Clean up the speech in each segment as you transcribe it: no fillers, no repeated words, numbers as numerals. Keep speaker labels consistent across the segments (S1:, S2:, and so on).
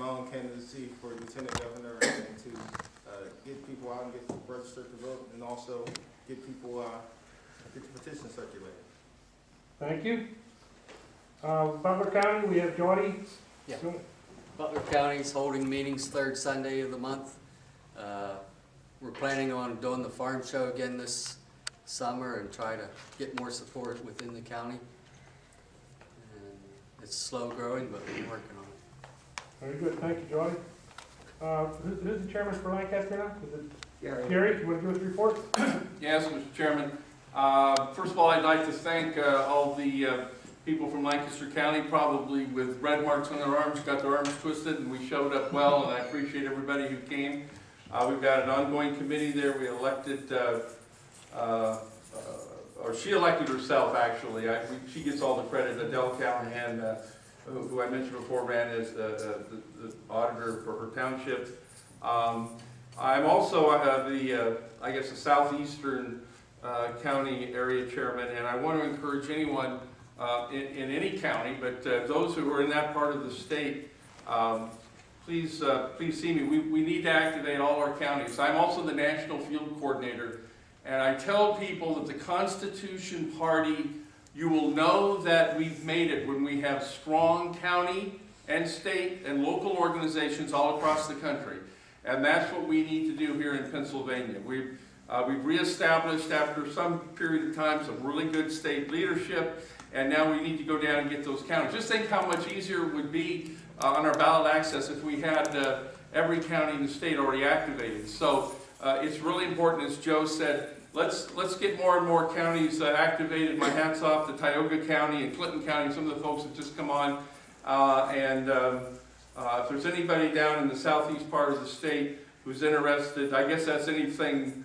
S1: my own candidacy for lieutenant governor and to get people out and get registered to vote, and also get people get the petition circulated.
S2: Thank you. Butler County, we have Jody.
S3: Yeah. Butler County's holding meetings third Sunday of the month. We're planning on doing the farm show again this summer and try to get more support within the county. And it's slow growing, but we're working on it.
S2: Very good, thank you, Jody. Who's the chairman for Lancaster now? Is it
S3: Gary.
S2: Gary, you want to give us a report?
S4: Yes, Mr. Chairman. First of all, I'd like to thank all the people from Lancaster County, probably with red marks on their arms, got their arms twisted, and we showed up well, and I appreciate everybody who came. We've got an ongoing committee there. We elected, or she elected herself, actually. She gets all the credit. Adele Callahan, who I mentioned before, ran as the auditor for her township. I'm also I guess, the southeastern county area chairman, and I want to encourage anyone in any county, but those who are in that part of the state, please see me. We need to activate all our counties. I'm also the national field coordinator, and I tell people that the Constitution Party, you will know that we've made it when we have strong county and state and local organizations all across the country. And that's what we need to do here in Pennsylvania. We've reestablished, after some period of time, some really good state leadership, and now we need to go down and get those counties. Just think how much easier it would be on our ballot access if we had every county in the state already activated. So it's really important, as Joe said, let's get more and more counties activated. My hat's off to Tioga County and Clinton County, some of the folks that just come on. If there's anybody down in the southeast part of the state who's interested, I guess that's anything,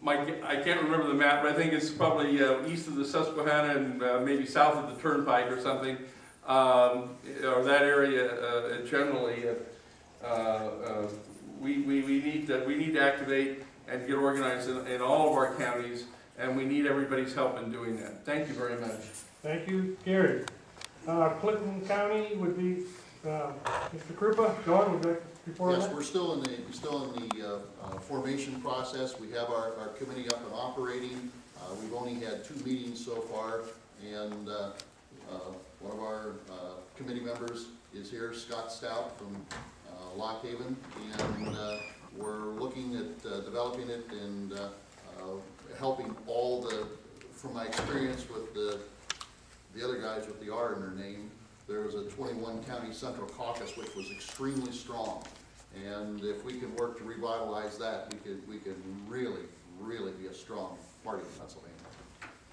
S4: I can't remember the map, but I think it's probably east of the Susquehanna and maybe south of the Turnpike or something, or that area generally. We need to activate and get organized in all of our counties, and we need everybody's help in doing that. Thank you very much.
S2: Thank you, Gary. Clinton County would be Mr. Krupa. John, would you like to report on
S5: Yes,
S2: that?
S5: we're still in the formation process. We have our committee up and operating. We've only had 2 meetings so far, and one of our committee members is here, Scott Stout from Lock Haven, and we're looking at developing it and helping all from my experience with the other guys with the R in their name. There was a 21 county central caucus which was extremely strong, and if we can work to revitalize that, we could really be a strong party in Pennsylvania.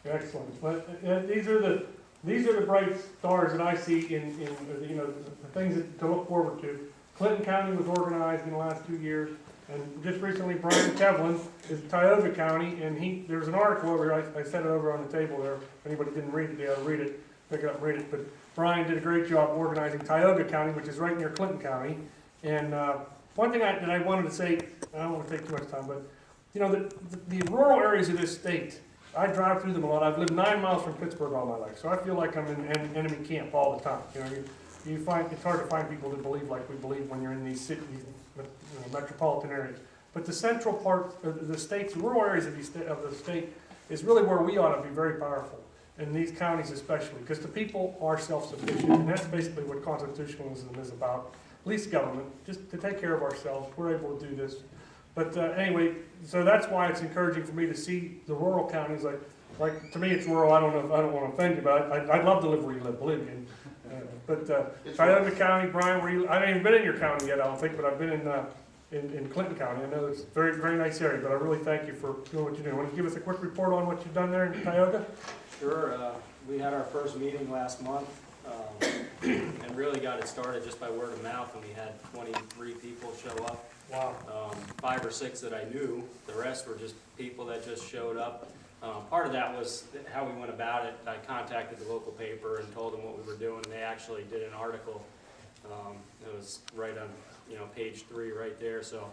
S2: Excellent. But these are the bright stars that I see in the things to look forward to. Clinton County was organized in the last 2 years, and just recently Brian Kevlin is Tioga County, and there's an article over here. I set it over on the table there. If anybody didn't read it, they ought to read it, pick it up and read it. But Brian did a great job organizing Tioga County, which is right near Clinton County. And one thing that I wanted to say, I don't want to take too much time, but the rural areas of this state, I drive through them a lot. I've lived 9 miles from Pittsburgh all my life, so I feel like I'm in enemy camp all the time. You find it's hard to find people that believe like we believe when you're in these cities, metropolitan areas. But the central part of the state's rural areas of the state is really where we ought to be very powerful, in these counties especially, because the people are self-sufficient, and that's basically what constitutionalism is about. Least government, just to take care of ourselves. We're able to do this. But anyway, so that's why it's encouraging for me to see the rural counties. Like to me, it's rural. I don't want to offend you, but I'd love to live where you live. Believe me. But Tioga County, Brian, I haven't even been in your county yet, I don't think, but I've been in Clinton County. I know it's a very, very nice area, but I really thank you for doing what you do. Want to give us a quick report on what you've done there in Tioga?
S6: Sure. We had our first meeting last month, and really got it started just by word of mouth, and we had 23 people show up.
S2: Wow.
S6: 5 or 6 that I knew. The rest were just people that just showed up. Part of that was how we went about it. I contacted the local paper and told them what we were doing. They actually did an article. It was right on, page 3 right there. So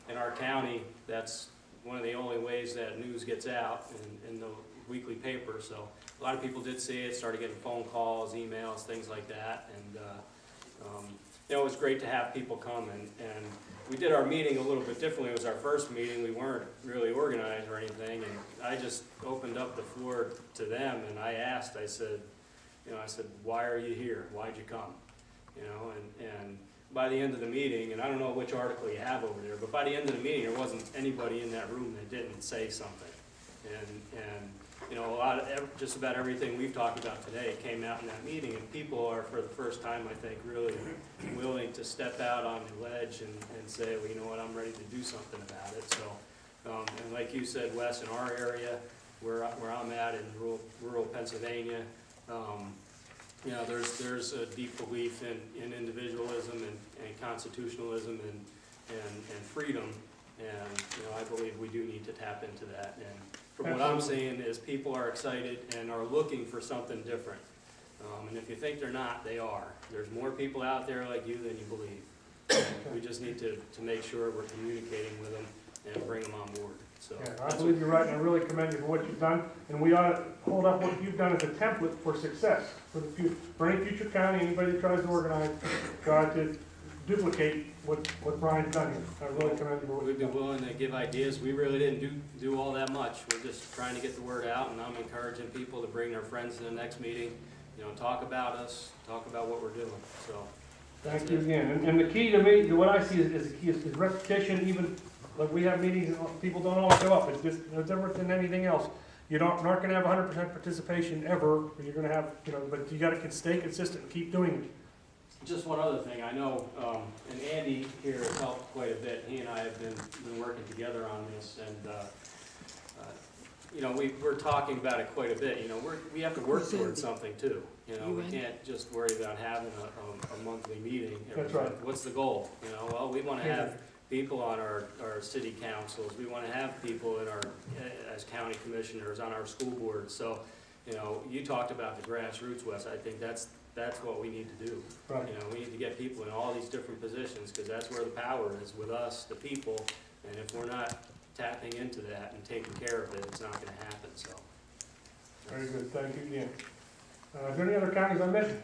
S6: in our county, that's one of the only ways that news gets out in the weekly paper. So a lot of people did see it, started getting phone calls, emails, things like that. And you know, it was great to have people come, and we did our meeting a little bit differently. It was our first meeting, we weren't really organized or anything, and I just opened up the floor to them, and I asked, I said, why are you here? Why'd you come? You know, and by the end of the meeting, and I don't know which article you have over there, but by the end of the meeting, there wasn't anybody in that room that didn't say something. And you know, just about everything we've talked about today came out in that meeting, and people are, for the first time, I think, really willing to step out on the ledge and say, well, you know what, I'm ready to do something about it. So, and like you said, Wes, in our area, where I'm at in rural Pennsylvania, you know, there's a deep belief in individualism and constitutionalism and freedom, and you know, I believe we do need to tap into that. And from what I'm seeing is people are excited and are looking for something different. And if you think they're not, they are. There's more people out there like you than you believe. And we just need to make sure we're communicating with them and bring them on board. So
S2: Yeah, I believe you're right, and I really commend you for what you've done, and we ought to hold up what you've done as a template for success for the future. For any future county, anybody that tries to organize, try to duplicate what Brian's done here. I really commend you for what
S6: we'd
S2: you've
S6: be
S2: done.
S6: willing to give ideas. We really didn't do all that much. We're just trying to get the word out, and I'm encouraging people to bring their friends to the next meeting, you know, talk about us, talk about what we're doing, so.
S2: Thank you again. And the key to me, to what I see is the key is repetition. Even like we have meetings and people don't always show up. It's just no different than anything else. You're not going to have 100% participation ever. But you're going to have, you know, but you got to stay consistent and keep doing it.
S6: Just one other thing, I know, and Andy here has helped quite a bit. He and I have been working together on this, and you know, we're talking about it quite a bit. You know, we have to work towards something too. You know, we can't just worry about having a monthly meeting.
S2: That's right.
S6: What's the goal? You know, well, we want to have people on our city councils. We want to have people in our, as county commissioners, on our school boards. So, you know, you talked about the grassroots, Wes. I think that's what we need to do.
S2: Right.
S6: You know, we need to get people in all these different positions, because that's where the power is, with us, the people. And if we're not tapping into that and taking care of it, it's not going to happen. So.
S2: Very good. Thank you again. Is there any other counties I missed?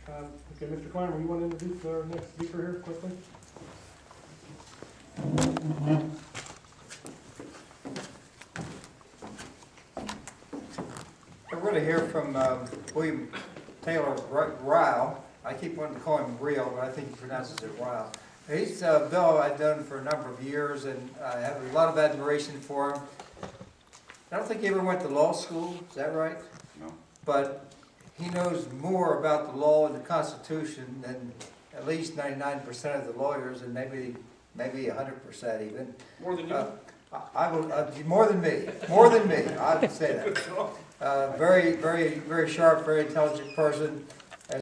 S2: Okay, Mr. Clymer, you want to introduce our next speaker here quickly?
S7: We're going to hear from William Taylor Ryle. I keep wanting to call him Real, but I think he pronounces it Ryle. He's a fellow I've known for a number of years, and I have a lot of admiration for him. I don't think he ever went to law school, is that right?
S8: No.
S7: But he knows more about the law and the Constitution than at least 99% of the lawyers, and maybe 100% even.
S4: More than you?
S7: I will, more than me, I would say that. Very, very, very sharp, very intelligent person.